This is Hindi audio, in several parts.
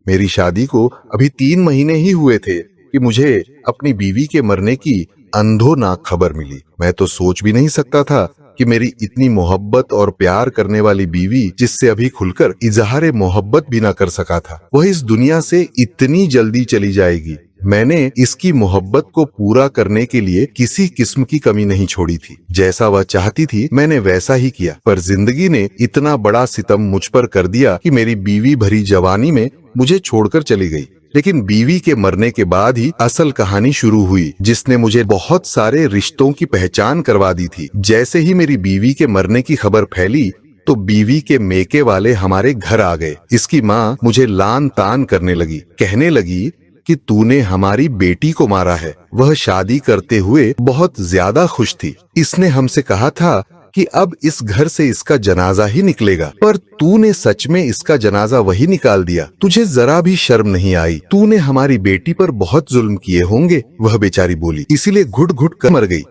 मेरी शादी को अभी 3 महीने ही हुए थे कि मुझे अपनी बीवी के मरने की अंधोनाक खबर मिली। मैं तो सोच भी नहीं सकता था कि मेरी इतनी मोहब्बत और प्यार करने वाली बीवी, जिससे अभी खुलकर इजहार मोहब्बत भी ना कर सका था, वह इस दुनिया से इतनी जल्दी चली जाएगी। मैंने इसकी मोहब्बत को पूरा करने के लिए किसी किस्म की कमी नहीं छोड़ी थी। जैसा वह चाहती थी मैंने वैसा ही किया, पर जिंदगी ने इतना बड़ा सितम मुझ पर कर दिया कि मेरी बीवी भरी जवानी में मुझे छोड़कर चली गई। लेकिन बीवी के मरने के बाद ही असल कहानी शुरू हुई, जिसने मुझे बहुत सारे रिश्तों की पहचान करवा दी थी। जैसे ही मेरी बीवी के मरने की खबर फैली तो बीवी के मेके वाले हमारे घर आ गए। इसकी माँ मुझे लान तान करने लगी, कहने लगी कि तूने हमारी बेटी को मारा है। वह शादी करते हुए बहुत ज्यादा खुश थी। इसने हमसे कहा था कि अब इस घर से इसका जनाजा ही निकलेगा, पर तूने सच में इसका जनाजा वही निकाल दिया। तुझे जरा भी शर्म नहीं आई। तूने हमारी बेटी पर बहुत जुल्म किए होंगे, वह बेचारी बोली, इसीलिए घुट घुट कर मर गई।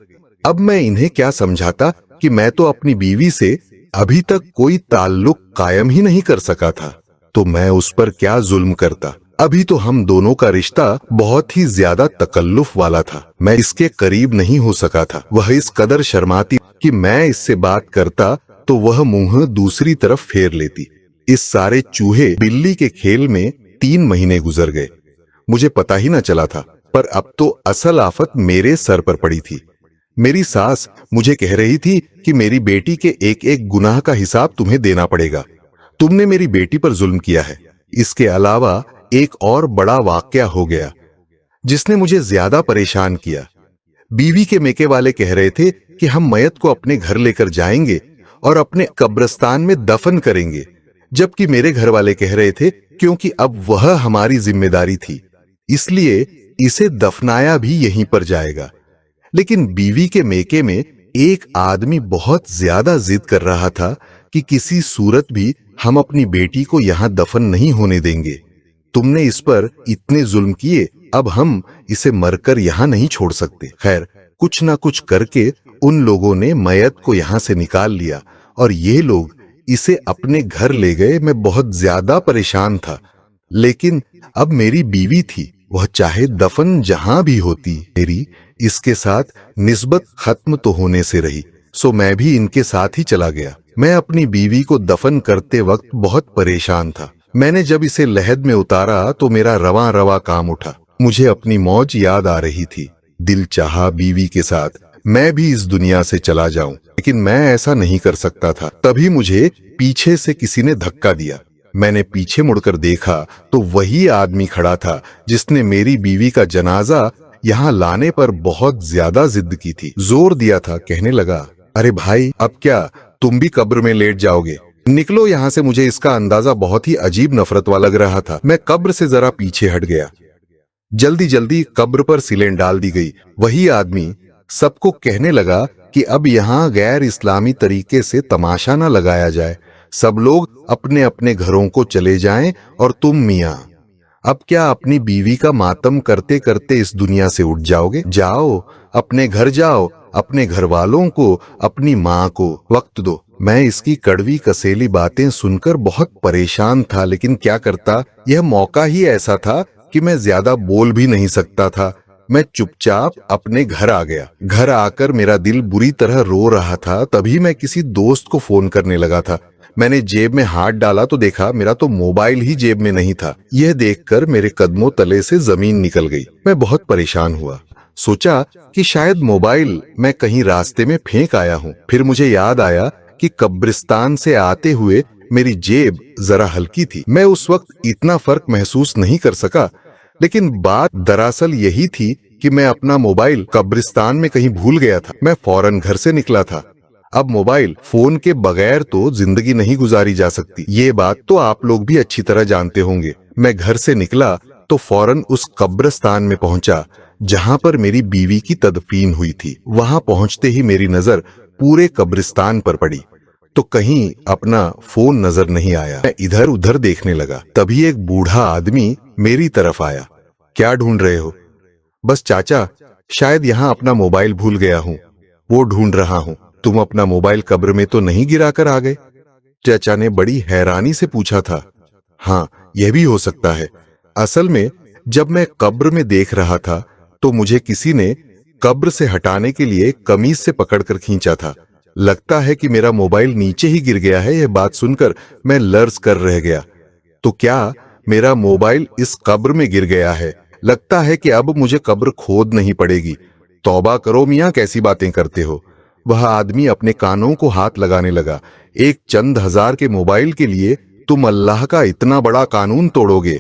अब मैं इन्हें क्या समझाता कि मैं तो अपनी बीवी से अभी तक कोई ताल्लुक कायम ही नहीं कर सका था, तो मैं उस पर क्या जुल्म करता। अभी तो हम दोनों का रिश्ता बहुत ही ज्यादा तकल्लुफ वाला था। मैं इसके करीब नहीं हो सका था। वह इस कदर शर्माती कि मैं इससे बात करता तो वह मुंह दूसरी तरफ फेर लेती। इस सारे चूहे बिल्ली के खेल में 3 महीने गुजर गए। मुझे पता ही न चला था, पर अब तो असल आफत मेरे सर पर पड़ी थी। मेरी सास मुझे कह रही थी कि मेरी बेटी के एक एक गुनाह का हिसाब तुम्हें देना पड़ेगा। तुमने मेरी बेटी पर जुल्म किया है। इसके अलावा एक और बड़ा वाकया हो गया जिसने मुझे ज्यादा परेशान किया। बीवी के मेके वाले कह रहे थे कि हम मयत को अपने घर लेकर जाएंगे और अपने कब्रिस्तान में दफन करेंगे, जबकि मेरे घर वाले कह रहे थे क्योंकि अब वह हमारी जिम्मेदारी थी, इसलिए इसे दफनाया भी यहीं पर जाएगा। लेकिन बीवी के मेके में एक आदमी बहुत ज्यादा जिद कर रहा था कि किसी सूरत भी हम अपनी बेटी को यहां दफन नहीं होने देंगे। तुमने इस पर इतने जुल्म किए, अब हम इसे मरकर यहाँ नहीं छोड़ सकते। खैर, कुछ ना कुछ करके उन लोगों ने मयत को यहाँ से निकाल लिया और ये लोग इसे अपने घर ले गए। मैं बहुत ज्यादा परेशान था, लेकिन अब मेरी बीवी थी, वह चाहे दफन जहां भी होती, मेरी इसके साथ निस्बत खत्म तो होने से रही, सो मैं भी इनके साथ ही चला गया। मैं अपनी बीवी को दफन करते वक्त बहुत परेशान था। मैंने जब इसे लहद में उतारा तो मेरा रवा रवा काम उठा। मुझे अपनी मौज याद आ रही थी। दिल चाहा बीवी के साथ मैं भी इस दुनिया से चला जाऊं, लेकिन मैं ऐसा नहीं कर सकता था। तभी मुझे पीछे से किसी ने धक्का दिया। मैंने पीछे मुड़कर देखा तो वही आदमी खड़ा था जिसने मेरी बीवी का जनाजा यहाँ लाने पर बहुत ज्यादा जिद की थी। जोर दिया था, कहने लगा, अरे भाई, अब क्या तुम भी कब्र में लेट जाओगे? निकलो यहाँ से। मुझे इसका अंदाजा बहुत ही अजीब नफरत वाला लग रहा था। मैं कब्र से जरा पीछे हट गया। जल्दी जल्दी कब्र पर सिलें डाल दी गई। वही आदमी सबको कहने लगा कि अब यहाँ गैर इस्लामी तरीके से तमाशा न लगाया जाए, सब लोग अपने अपने घरों को चले जाएं और तुम मियाँ अब क्या अपनी बीवी का मातम करते करते इस दुनिया से उठ जाओगे? जाओ, अपने घर जाओ, अपने घर वालों को, अपनी माँ को वक्त दो। मैं इसकी कड़वी कसेली बातें सुनकर बहुत परेशान था, लेकिन क्या करता, यह मौका ही ऐसा था कि मैं ज्यादा बोल भी नहीं सकता था। मैं चुपचाप अपने घर आ गया। घर आकर मेरा दिल बुरी तरह रो रहा था। तभी मैं किसी दोस्त को फोन करने लगा था। मैंने जेब में हाथ डाला तो देखा मेरा तो मोबाइल ही जेब में नहीं था। यह देखकर मेरे कदमों तले से जमीन निकल गई। मैं बहुत परेशान हुआ। सोचा कि शायद मोबाइल मैं कहीं रास्ते में फेंक आया हूँ। फिर मुझे याद आया कि कब्रिस्तान से आते हुए मेरी जेब जरा हल्की थी। मैं उस वक्त इतना फर्क महसूस नहीं कर सका, लेकिन बात दरअसल यही थी कि मैं अपना मोबाइल कब्रिस्तान में कहीं भूल गया था। मैं फौरन घर से निकला था। अब मोबाइल फोन के बगैर तो जिंदगी नहीं गुजारी जा सकती, ये बात तो आप लोग भी अच्छी तरह जानते होंगे। मैं घर से निकला तो फौरन उस कब्रिस्तान में पहुंचा जहां पर मेरी बीवी की तदफीन हुई थी। वहां पहुंचते ही मेरी नजर पूरे कब्रिस्तान पर पड़ी तो कहीं अपना फोन नजर नहीं आया। मैं इधर उधर देखने लगा। तभी एक बूढ़ा आदमी मेरी तरफ आया। क्या ढूंढ रहे हो? बस चाचा, शायद यहाँ अपना मोबाइल भूल गया हूँ, वो ढूंढ रहा हूँ। तुम अपना मोबाइल कब्र में तो नहीं गिरा कर आ गए? चाचा ने बड़ी हैरानी से पूछा था। हाँ, यह भी हो सकता है। असल में जब मैं कब्र में देख रहा था तो मुझे किसी ने कब्र से हटाने के लिए कमीज से पकड़कर खींचा था। लगता है कि मेरा मोबाइल नीचे ही गिर गया है। यह बात सुनकर मैं लर्ज कर रह गया। तो क्या मेरा मोबाइल इस कब्र में गिर गया है? लगता है कि अब मुझे कब्र खोद नहीं पड़ेगी। तौबा करो मियां, कैसी बातें करते हो। वह आदमी अपने कानों को हाथ लगाने लगा। एक चंद हजार के मोबाइल के लिए तुम अल्लाह का इतना बड़ा कानून तोड़ोगे?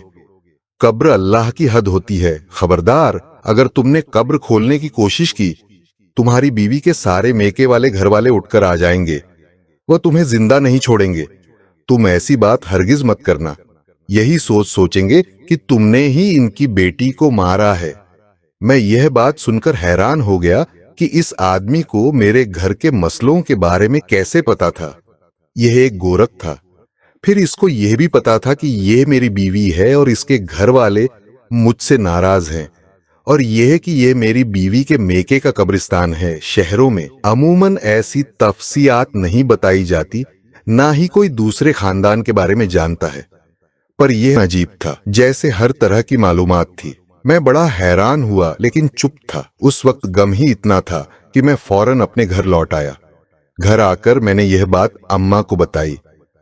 कब्र अल्लाह की हद होती है। खबरदार, अगर तुमने कब्र खोलने की कोशिश की, तुम्हारी बीवी के सारे मेके वाले घर वाले उठकर आ जाएंगे। वह तुम्हें जिंदा नहीं छोड़ेंगे। तुम ऐसी बात हरगिज मत करना। यही सोचेंगे कि तुमने ही इनकी बेटी को मारा है। मैं यह बात सुनकर हैरान हो गया कि इस आदमी को मेरे घर के मसलों के बारे में कैसे पता था। यह एक गोरख था। फिर इसको यह भी पता था कि यह मेरी बीवी है और इसके घर वाले मुझसे नाराज हैं, और यह कि यह मेरी बीवी के मेके का कब्रिस्तान है। शहरों में अमूमन ऐसी तफसीयात नहीं बताई जाती, ना ही कोई दूसरे खानदान के बारे में जानता है। पर यह अजीब था, जैसे हर तरह की मालूमात थी। मैं बड़ा हैरान हुआ लेकिन चुप था। उस वक्त गम ही इतना था कि मैं फौरन अपने घर लौट आया। घर आकर मैंने यह बात अम्मा को बताई।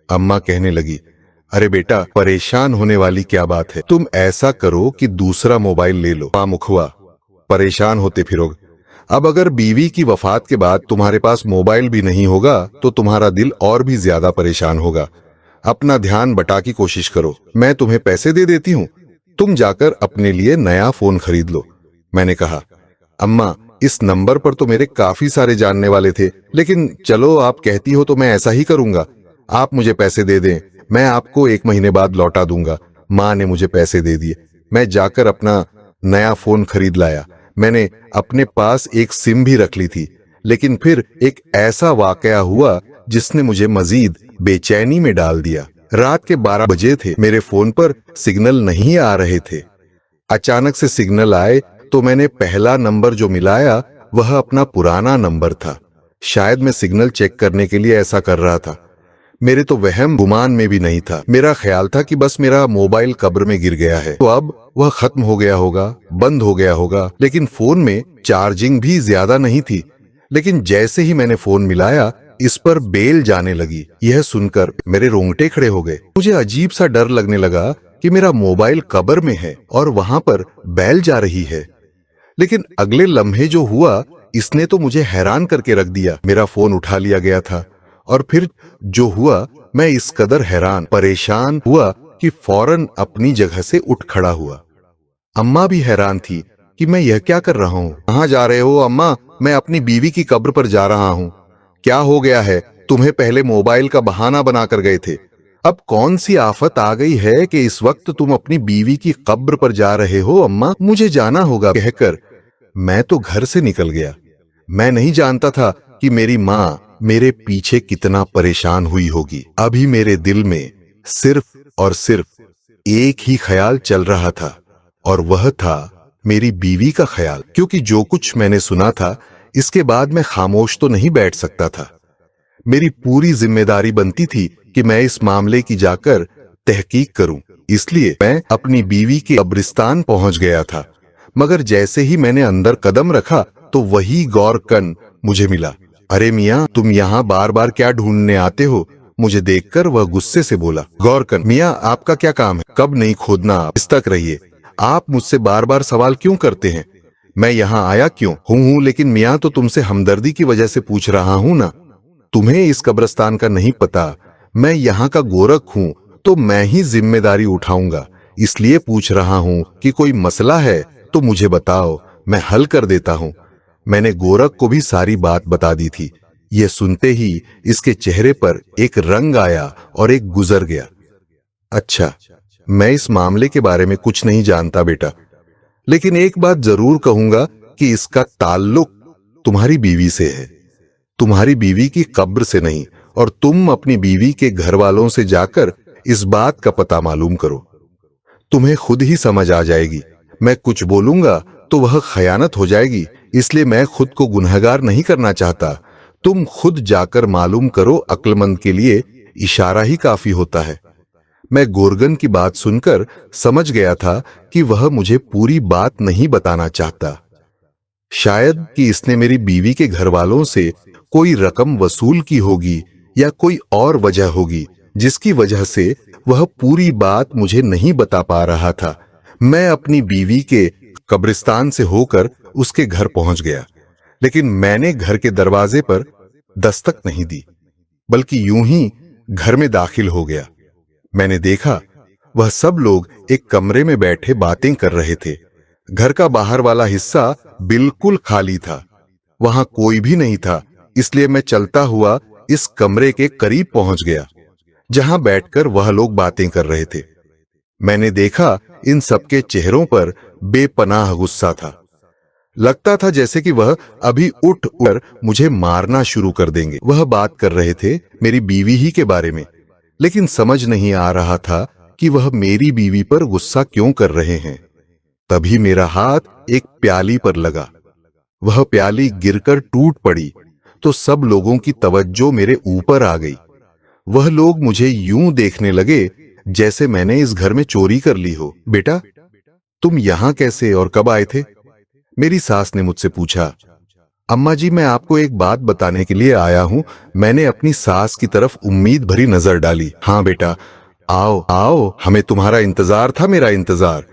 अम्मा कहने लगी, अरे बेटा, परेशान होने वाली क्या बात है। तुम ऐसा करो कि दूसरा मोबाइल ले लो। मां मुखवा, परेशान होते फिरोगे। अब अगर बीवी की वफात के बाद तुम्हारे पास मोबाइल भी नहीं होगा तो तुम्हारा दिल और भी ज्यादा परेशान होगा। अपना ध्यान बटा की कोशिश करो। मैं तुम्हें पैसे दे देती हूँ, तुम जाकर अपने लिए नया फोन खरीद लो। मैंने कहा, अम्मा, इस नंबर पर तो मेरे काफी सारे जानने वाले थे, लेकिन चलो आप कहती हो तो मैं ऐसा ही करूंगा। आप मुझे पैसे दे दें, मैं आपको 1 महीने बाद लौटा दूंगा। माँ ने मुझे पैसे दे दिए। मैं जाकर अपना नया फोन खरीद लाया। मैंने अपने पास एक सिम भी रख ली थी, लेकिन फिर एक ऐसा वाकया हुआ जिसने मुझे मजीद बेचैनी में डाल दिया। रात के 12 बजे थे। मेरे फोन पर सिग्नल नहीं आ रहे थे। अचानक से सिग्नल आए तो मैंने पहला नंबर जो मिलाया वह अपना पुराना नंबर था। शायद मैं सिग्नल चेक करने के लिए ऐसा कर रहा था। मेरे तो वहम गुमान में भी नहीं था। मेरा ख्याल था कि बस मेरा मोबाइल कब्र में गिर गया है, तो अब वह खत्म हो गया होगा, बंद हो गया होगा। लेकिन फोन में चार्जिंग भी ज्यादा नहीं थी। लेकिन जैसे ही मैंने फोन मिलाया, इस पर बेल जाने लगी। यह सुनकर मेरे रोंगटे खड़े हो गए। मुझे अजीब सा डर लगने लगा कि मेरा मोबाइल कब्र में है और वहां पर बेल जा रही है। लेकिन अगले लम्हे जो हुआ, इसने तो मुझे हैरान करके रख दिया। मेरा फोन उठा लिया गया था और फिर जो हुआ, मैं इस कदर हैरान परेशान हुआ कि फौरन अपनी जगह से उठ खड़ा हुआ। अम्मा भी हैरान थी कि मैं यह क्या कर रहा हूँ। कहाँ जा रहे हो अम्मा? मैं अपनी बीवी की कब्र पर जा रहा हूँ। क्या हो गया है? तुम्हें पहले मोबाइल का बहाना बनाकर गए थे, अब कौन सी आफत आ गई है कि इस वक्त तुम अपनी बीवी की कब्र पर जा रहे हो? अम्मा, मुझे जाना होगा कहकर मैं तो घर से निकल गया। मैं नहीं जानता था कि मेरी माँ मेरे पीछे कितना परेशान हुई होगी। अभी मेरे दिल में सिर्फ और सिर्फ एक ही ख्याल चल रहा था, और वह था मेरी बीवी का ख्याल। क्योंकि जो कुछ मैंने सुना था, इसके बाद मैं खामोश तो नहीं बैठ सकता था। मेरी पूरी जिम्मेदारी बनती थी कि मैं इस मामले की जाकर तहकीक करूं। इसलिए मैं अपनी बीवी के कब्रिस्तान पहुंच गया था। मगर जैसे ही मैंने अंदर कदम रखा तो वही गौरकन मुझे मिला। अरे मियाँ, तुम यहाँ बार बार क्या ढूंढने आते हो? मुझे देखकर वह गुस्से से बोला। गौरकन, मियाँ आपका क्या काम है? कब नहीं खोदना आप, इस तक रहिए। आप मुझसे बार बार सवाल क्यों करते हैं? मैं यहाँ आया क्यों हूँ? लेकिन मियाँ, तो तुमसे हमदर्दी की वजह से पूछ रहा हूँ ना। तुम्हें इस कब्रिस्तान का नहीं पता। मैं यहाँ का गोरख हूँ, तो मैं ही जिम्मेदारी उठाऊंगा। इसलिए पूछ रहा हूँ कि कोई मसला है तो मुझे बताओ, मैं हल कर देता हूँ। मैंने गोरख को भी सारी बात बता दी थी। यह सुनते ही इसके चेहरे पर एक रंग आया और एक गुजर गया। अच्छा, मैं इस मामले के बारे में कुछ नहीं जानता बेटा, लेकिन एक बात जरूर कहूंगा कि इसका ताल्लुक तुम्हारी बीवी से है, तुम्हारी बीवी की कब्र से नहीं। और तुम अपनी बीवी के घर वालों से जाकर इस बात का पता मालूम करो। तुम्हें खुद ही समझ आ जाएगी। मैं कुछ बोलूंगा तो वह खयानत हो जाएगी, इसलिए मैं खुद को गुनहगार नहीं करना चाहता। तुम खुद जाकर मालूम करो। अक्लमंद के लिए इशारा ही काफी होता है। मैं गोर्गन की बात सुनकर समझ गया था कि वह मुझे पूरी बात नहीं बताना चाहता। शायद कि इसने मेरी बीवी के घर वालों से कोई रकम वसूल की होगी या कोई और वजह होगी जिसकी वजह से वह पूरी बात मुझे नहीं बता पा रहा था। मैं अपनी बीवी के कब्रिस्तान से होकर उसके घर पहुंच गया, लेकिन मैंने घर के दरवाजे पर दस्तक नहीं दी, बल्कि यूं ही घर में दाखिल हो गया। मैंने देखा वह सब लोग एक कमरे में बैठे बातें कर रहे थे। घर का बाहर वाला हिस्सा बिल्कुल खाली था, वहां कोई भी नहीं था। इसलिए मैं चलता हुआ इस कमरे के करीब पहुंच गया जहां बैठकर वह लोग बातें कर रहे थे। मैंने देखा इन सबके चेहरों पर बेपनाह गुस्सा था। लगता था जैसे कि वह अभी उठ कर मुझे मारना शुरू कर देंगे। वह बात कर रहे थे मेरी बीवी ही के बारे में, लेकिन समझ नहीं आ रहा था कि वह मेरी बीवी पर गुस्सा क्यों कर रहे हैं। तभी मेरा हाथ एक प्याली पर लगा। वह प्याली गिरकर टूट पड़ी तो सब लोगों की तवज्जो मेरे ऊपर आ गई। वह लोग मुझे यूं देखने लगे जैसे मैंने इस घर में चोरी कर ली हो। बेटा, तुम यहां कैसे और कब आए थे? मेरी सास ने मुझसे पूछा। अम्मा जी, मैं आपको एक बात बताने के लिए आया हूं। मैंने अपनी सास की तरफ उम्मीद भरी नजर डाली। हाँ बेटा, आओ आओ, हमें तुम्हारा इंतजार था, मेरा इंतजार।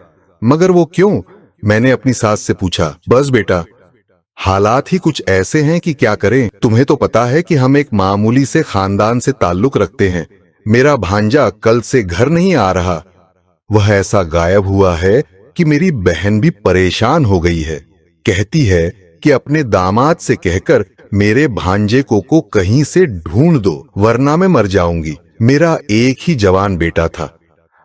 मगर वो क्यों? मैंने अपनी सास से पूछा। बस बेटा, हालात ही कुछ ऐसे हैं कि क्या करें। तुम्हें तो पता है कि हम एक मामूली से खानदान से ताल्लुक रखते हैं। मेरा भांजा कल से घर नहीं आ रहा। वह ऐसा गायब हुआ है कि मेरी बहन भी परेशान हो गई है। कहती है कि अपने दामाद से कहकर मेरे भांजे को कहीं से ढूंढ दो, वरना मैं मर जाऊंगी। मेरा एक ही जवान बेटा था,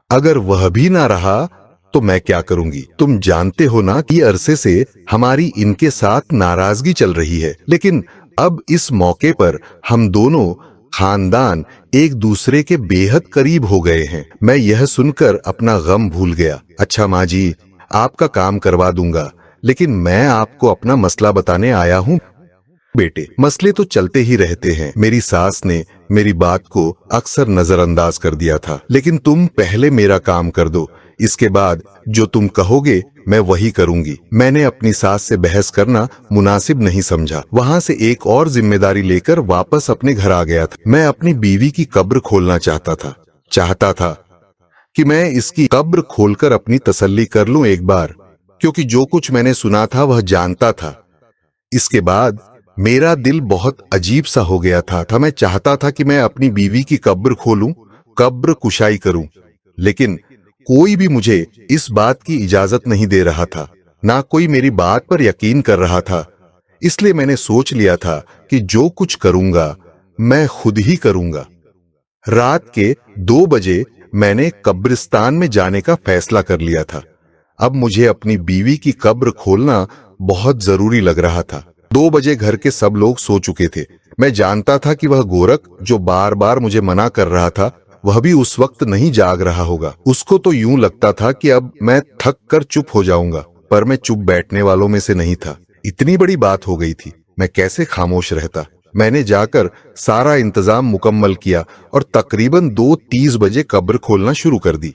अगर वह भी ना रहा तो मैं क्या करूंगी? तुम जानते हो ना कि अरसे से हमारी इनके साथ नाराजगी चल रही है, लेकिन अब इस मौके पर हम दोनों खानदान एक दूसरे के बेहद करीब हो गए हैं। मैं यह सुनकर अपना गम भूल गया। अच्छा माँ जी, आपका काम करवा दूंगा, लेकिन मैं आपको अपना मसला बताने आया हूँ। बेटे, मसले तो चलते ही रहते हैं। मेरी सास ने मेरी बात को अक्सर नजरअंदाज कर दिया था। लेकिन तुम पहले मेरा काम कर दो, इसके बाद जो तुम कहोगे मैं वही करूंगी। मैंने अपनी सास से बहस करना मुनासिब नहीं समझा। वहां से एक और जिम्मेदारी लेकर वापस अपने घर आ गया था। मैं अपनी बीवी की कब्र खोलना चाहता था कि मैं इसकी कब्र खोलकर अपनी तसल्ली कर लूं एक बार, क्योंकि जो कुछ मैंने सुना था वह जानता था। इसके बाद मेरा दिल बहुत अजीब सा हो गया था। मैं चाहता था कि मैं अपनी बीवी की कब्र खोलूं, कब्र कुशाई करूं, लेकिन कोई भी मुझे इस बात की इजाजत नहीं दे रहा था, ना कोई मेरी बात पर यकीन कर रहा था। इसलिए मैंने सोच लिया था कि जो कुछ करूंगा मैं खुद ही करूंगा। रात के 2 बजे मैंने कब्रिस्तान में जाने का फैसला कर लिया था। अब मुझे अपनी बीवी की कब्र खोलना बहुत जरूरी लग रहा था। 2 बजे घर के सब लोग सो चुके थे। मैं जानता था कि वह गोरख जो बार बार मुझे मना कर रहा था, वह भी उस वक्त नहीं जाग रहा होगा। उसको तो यूं लगता था कि अब मैं थक कर चुप हो जाऊंगा, पर मैं चुप बैठने वालों में से नहीं था। इतनी बड़ी बात हो गई थी, मैं कैसे खामोश रहता। मैंने जाकर सारा इंतजाम मुकम्मल किया और तकरीबन 2:30 बजे कब्र खोलना शुरू कर दी।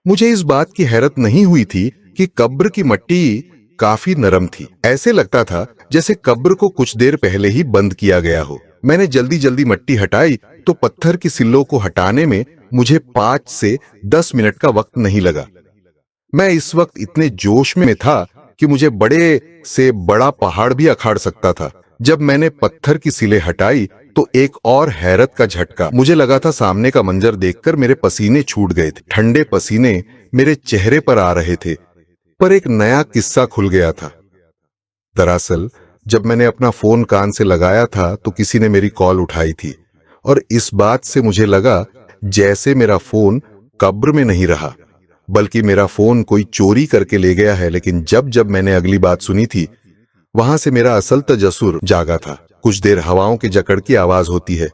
मुझे इस बात की हैरत नहीं हुई थी कि कब्र की मिट्टी काफी नरम थी। ऐसे लगता था जैसे कब्र को कुछ देर पहले ही बंद किया गया हो। मैंने जल्दी जल्दी मिट्टी हटाई तो पत्थर की सिल्लों को हटाने में मुझे 5 से 10 मिनट का वक्त नहीं लगा। मैं इस वक्त इतने जोश में था कि मुझे बड़े से बड़ा पहाड़ भी अखाड़ सकता था। जब मैंने पत्थर की सिलें हटाई तो एक और हैरत का झटका। मुझे लगा था सामने का मंजर देखकर मेरे पसीने छूट गए थे। ठंडे पसीने मेरे चेहरे पर आ रहे थे, पर एक नया किस्सा खुल गया था। दरअसल जब मैंने अपना फोन कान से लगाया था तो किसी ने मेरी कॉल उठाई थी, और इस बात से मुझे लगा जैसे मेरा फोन कब्र में नहीं रहा, बल्कि मेरा फोन कोई चोरी करके ले गया है। लेकिन जब जब मैंने अगली बात सुनी थी, वहां से मेरा असल तजस्सुर जागा था। कुछ देर हवाओं के जकड़ की आवाज होती है,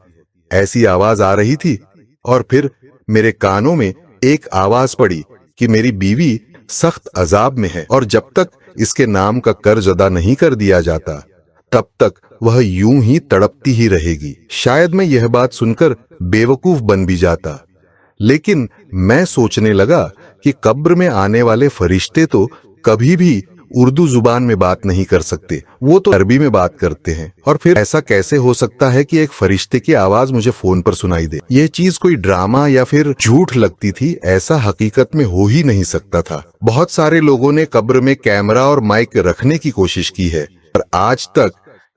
ऐसी आवाज आ रही थी, और फिर मेरे कानों में एक आवाज पड़ी कि मेरी बीवी सख्त अजाब में है, और जब तक इसके नाम का कर्ज अदा नहीं कर दिया जाता तब तक वह यूं ही तड़पती ही रहेगी। शायद मैं यह बात सुनकर बेवकूफ बन भी जाता, लेकिन मैं सोचने लगा कि कब्र में आने वाले फरिश्ते तो कभी भी उर्दू जुबान में बात नहीं कर सकते, वो तो अरबी में बात करते हैं। और फिर ऐसा कैसे हो सकता है कि एक फरिश्ते की आवाज मुझे फोन पर सुनाई दे? यह चीज कोई ड्रामा या फिर झूठ लगती थी, ऐसा हकीकत में हो ही नहीं सकता था। बहुत सारे लोगों ने कब्र में कैमरा और माइक रखने की कोशिश की है, पर आज तक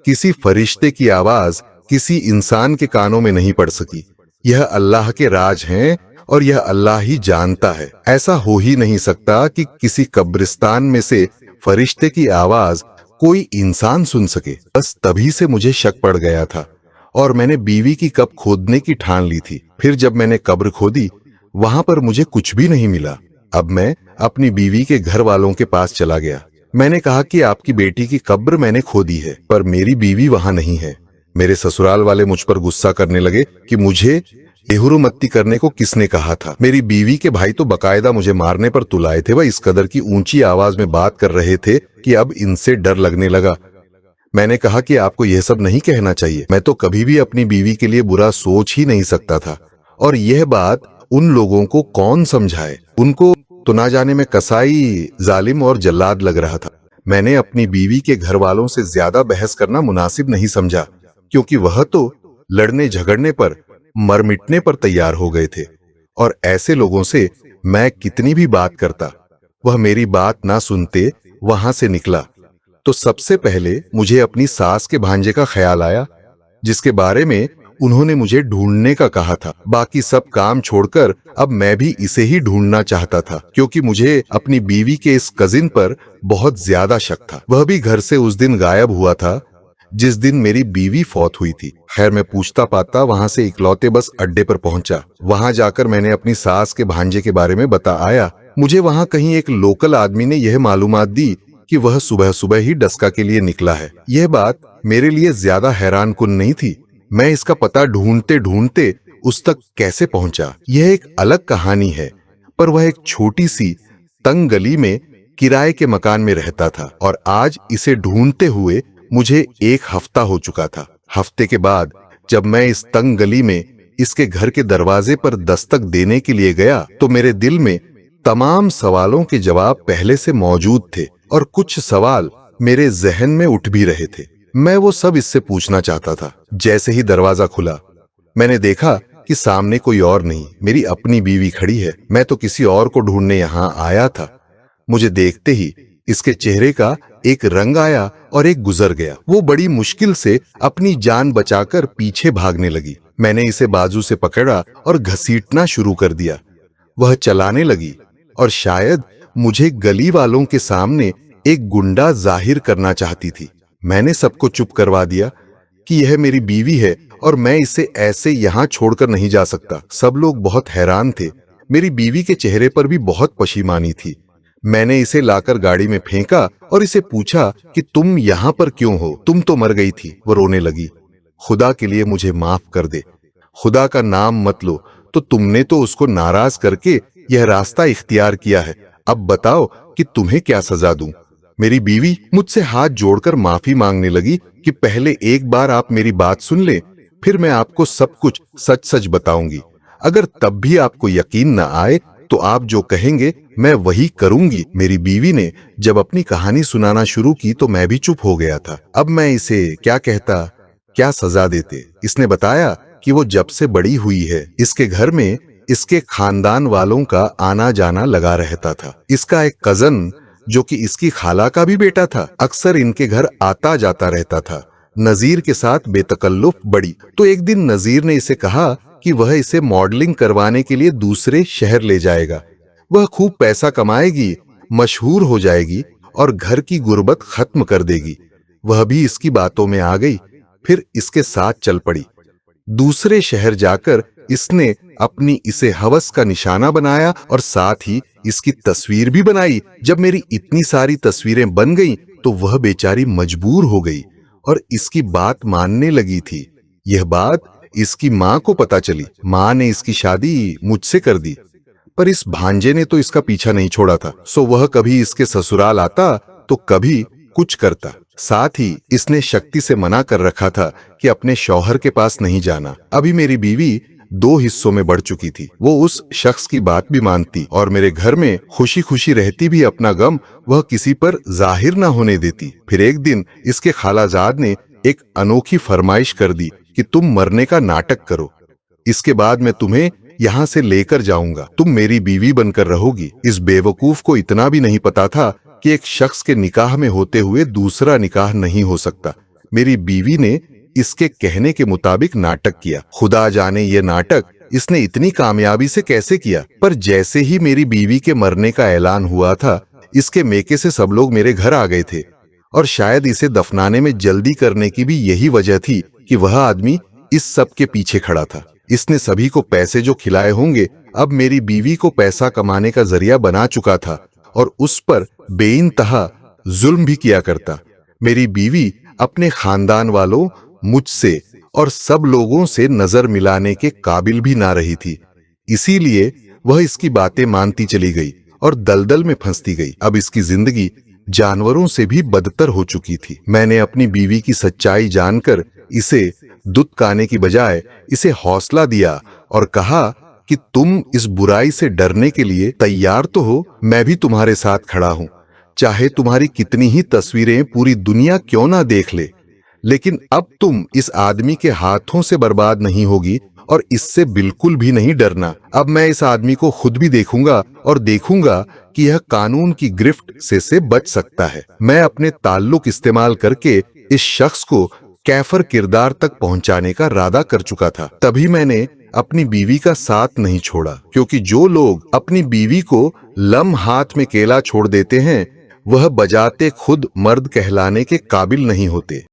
किसी फरिश्ते की आवाज किसी इंसान के कानों में नहीं पड़ सकी। यह अल्लाह के राज हैं और यह अल्लाह ही जानता है। ऐसा हो ही नहीं सकता कि किसी कब्रिस्तान में से फरिश्ते की आवाज कोई इंसान सुन सके। बस तभी से मुझे शक पड़ गया था और मैंने बीवी की कब्र खोदने की ठान ली थी। फिर जब मैंने कब्र खोदी, वहां पर मुझे कुछ भी नहीं मिला। अब मैं अपनी बीवी के घर वालों के पास चला गया। मैंने कहा कि आपकी बेटी की कब्र मैंने खोदी है, पर मेरी बीवी वहां नहीं है। मेरे ससुराल वाले मुझ पर गुस्सा करने लगे कि मुझे एहुरुमत्ती करने को किसने कहा था। मेरी बीवी के भाई तो बकायदा मुझे मारने पर तुलाए थे। वह इस कदर की ऊंची आवाज में बात कर रहे थे कि अब इनसे डर लगने लगा। मैंने कहा कि आपको यह सब नहीं कहना चाहिए। मैं तो कभी भी अपनी बीवी के लिए बुरा सोच ही नहीं सकता था, और यह बात उन लोगों को कौन समझाए। उनको तो ना जाने में कसाई, जालिम और जल्लाद लग रहा था। मैंने अपनी बीवी के घर वालों से ज्यादा बहस करना मुनासिब नहीं समझा, क्योंकि वह तो लड़ने झगड़ने पर, मर मिटने पर तैयार हो गए थे, और ऐसे लोगों से मैं कितनी भी बात करता, वह मेरी बात ना सुनते वहां से निकला। तो सबसे पहले मुझे अपनी सास के भांजे का ख्याल आया, जिसके बारे में उन्होंने मुझे ढूंढने का कहा था। बाकी सब काम छोड़कर अब मैं भी इसे ही ढूंढना चाहता था, क्योंकि मुझे अपनी बीवी के इस कजिन पर बहुत ज्यादा शक था। वह भी घर से उस दिन गायब हुआ था जिस दिन मेरी बीवी फौत हुई थी। खैर, मैं पूछता पाता वहां से इकलौते बस अड्डे पर पहुंचा। वहां जाकर मैंने अपनी सास के भांजे के बारे में बता आया। मुझे वहां कहीं एक लोकल आदमी ने यह मालूमात दी कि वह सुबह सुबह ही डस्का के लिए निकला है। यह बात मेरे लिए ज्यादा हैरान कुन नहीं थी। मैं इसका पता ढूंढते ढूंढते उस तक कैसे पहुंचा, यह एक अलग कहानी है। पर वह एक छोटी सी तंग गली में किराए के मकान में रहता था, और आज इसे ढूंढते हुए मुझे 1 हफ्ता हो चुका था। हफ्ते के बाद जब मैं इस तंग गली में इसके घर के दरवाजे पर दस्तक देने के लिए गया, तो मेरे दिल में तमाम सवालों के जवाब पहले से मौजूद थे, और कुछ सवाल मेरे जहन में उठ भी रहे थे। मैं वो सब इससे पूछना चाहता था। जैसे ही दरवाजा खुला, मैंने देखा कि सामने कोई और नहीं, मेरी अपनी बीवी खड़ी है। मैं तो किसी और को ढूंढने यहाँ आया था। मुझे देखते ही इसके चेहरे का एक रंग आया और एक गुजर गया। वो बड़ी मुश्किल से अपनी जान बचाकर पीछे भागने लगी। मैंने इसे बाजू से पकड़ा और घसीटना शुरू कर दिया। वह चलाने लगी, और शायद मुझे गली वालों के सामने एक गुंडा जाहिर करना चाहती थी। मैंने सबको चुप करवा दिया कि यह मेरी बीवी है और मैं इसे ऐसे यहाँ छोड़कर नहीं जा सकता। सब लोग बहुत हैरान थे। मेरी बीवी के चेहरे पर भी बहुत पशीमानी थी। मैंने इसे लाकर गाड़ी में फेंका और इसे पूछा कि तुम यहाँ पर क्यों हो? तुम तो मर गई थी। वो रोने लगी। खुदा के लिए मुझे माफ कर दे, खुदा का नाम मत लो। तो तुमने तो उसको नाराज करके यह रास्ता इख्तियार किया है। अब बताओ कि तुम्हें क्या सजा दूं? मेरी बीवी मुझसे हाथ जोड़कर माफी मांगने लगी कि पहले एक बार आप मेरी बात सुन ले, फिर मैं आपको सब कुछ सच सच बताऊंगी। अगर तब भी आपको यकीन न आए तो आप जो कहेंगे मैं वही करूंगी। मेरी बीवी ने जब अपनी कहानी सुनाना शुरू की तो मैं भी चुप हो गया था। अब मैं इसे क्या कहता, क्या सजा देते? इसने बताया कि वो जब से बड़ी हुई है, इसके घर में इसके खानदान वालों का आना जाना लगा रहता था। इसका एक कजन जो कि इसकी खाला का भी बेटा था, अक्सर इनके घर आता जाता रहता था। नजीर के साथ बेतकल्लुफ बड़ी। तो एक दिन नजीर ने इसे कहा कि वह इसे मॉडलिंग करवाने के लिए दूसरे शहर ले जाएगा। वह खूब पैसा कमाएगी, मशहूर हो जाएगी और घर की गुर्बत खत्म कर देगी। वह भी इसकी बातों में आ गई, फिर इसके साथ चल पड़ी। दूसरे शहर जाकर इसने अपनी इसे हवस का निशाना बनाया और साथ ही इसकी तस्वीर भी बनाई। जब मेरी इतनी सारी तस्वीरें बन गईं, तो वह बेचारी मजबूर हो गई और इसकी बात मानने लगी थी। यह बात इसकी माँ को पता चली। माँ ने इसकी शादी मुझसे कर दी, पर इस भांजे ने तो इसका पीछा नहीं छोड़ा था। सो वह कभी इसके ससुराल आता तो कभी कुछ करता। साथ ही इसने शक्ति से मना कर रखा था कि अपने शौहर के पास नहीं जाना। अभी मेरी बीवी 2 हिस्सों में बढ़ चुकी थी। वो उस शख्स की बात भी मानती और मेरे घर में खुशी खुशी रहती भी अपना गम वह किसी पर जाहिर न होने देती। फिर एक दिन इसके खालाजाद ने एक अनोखी फरमाइश कर दी कि तुम मरने का नाटक करो, इसके बाद मैं तुम्हें यहाँ से लेकर जाऊंगा, तुम मेरी बीवी बनकर रहोगी। इस बेवकूफ को इतना भी नहीं पता था कि एक शख्स के निकाह में होते हुए दूसरा निकाह नहीं हो सकता। मेरी बीवी ने इसके कहने के मुताबिक नाटक किया। खुदा जाने ये नाटक इसने इतनी कामयाबी से कैसे किया, पर जैसे ही मेरी बीवी के मरने का ऐलान हुआ था, इसके मेके से सब लोग मेरे घर आ गए थे। और शायद इसे दफनाने में जल्दी करने की भी यही वजह थी कि वह आदमी इस सब के पीछे खड़ा था। इसने सभी को पैसे जो खिलाए होंगे, अब मेरी बीवी को पैसा कमाने का जरिया बना चुका था और उस पर बेइंतहा जुल्म भी किया करता। मेरी बीवी अपने खानदान वालों, मुझसे और सब लोगों से नजर मिलाने के काबिल भी ना रही थी। इसीलिए वह इसकी बातें मानती चली गई और दलदल में फंसती गई। अब इसकी जिंदगी जानवरों से भी बदतर हो चुकी थी। मैंने अपनी बीवी की सच्चाई जानकर इसे दुत्काने की बजाय इसे हौसला दिया और कहा कि तुम इस बुराई से डरने के लिए तैयार तो हो, मैं भी तुम्हारे साथ खड़ा हूं। चाहे तुम्हारी कितनी ही तस्वीरें पूरी दुनिया क्यों ना देख ले, लेकिन अब तुम इस आदमी के हाथों से बर्बाद नहीं होगी और इससे बिल्कुल भी नहीं डरना। अब मैं इस आदमी को खुद भी देखूंगा और देखूंगा कि यह कानून की गिरफ्त से बच सकता है। मैं अपने ताल्लुक इस्तेमाल करके इस शख्स को कैफर किरदार तक पहुंचाने का इरादा कर चुका था। तभी मैंने अपनी बीवी का साथ नहीं छोड़ा, क्योंकि जो लोग अपनी बीवी को लम हाथ में केला छोड़ देते हैं, वह बजाते खुद मर्द कहलाने के काबिल नहीं होते।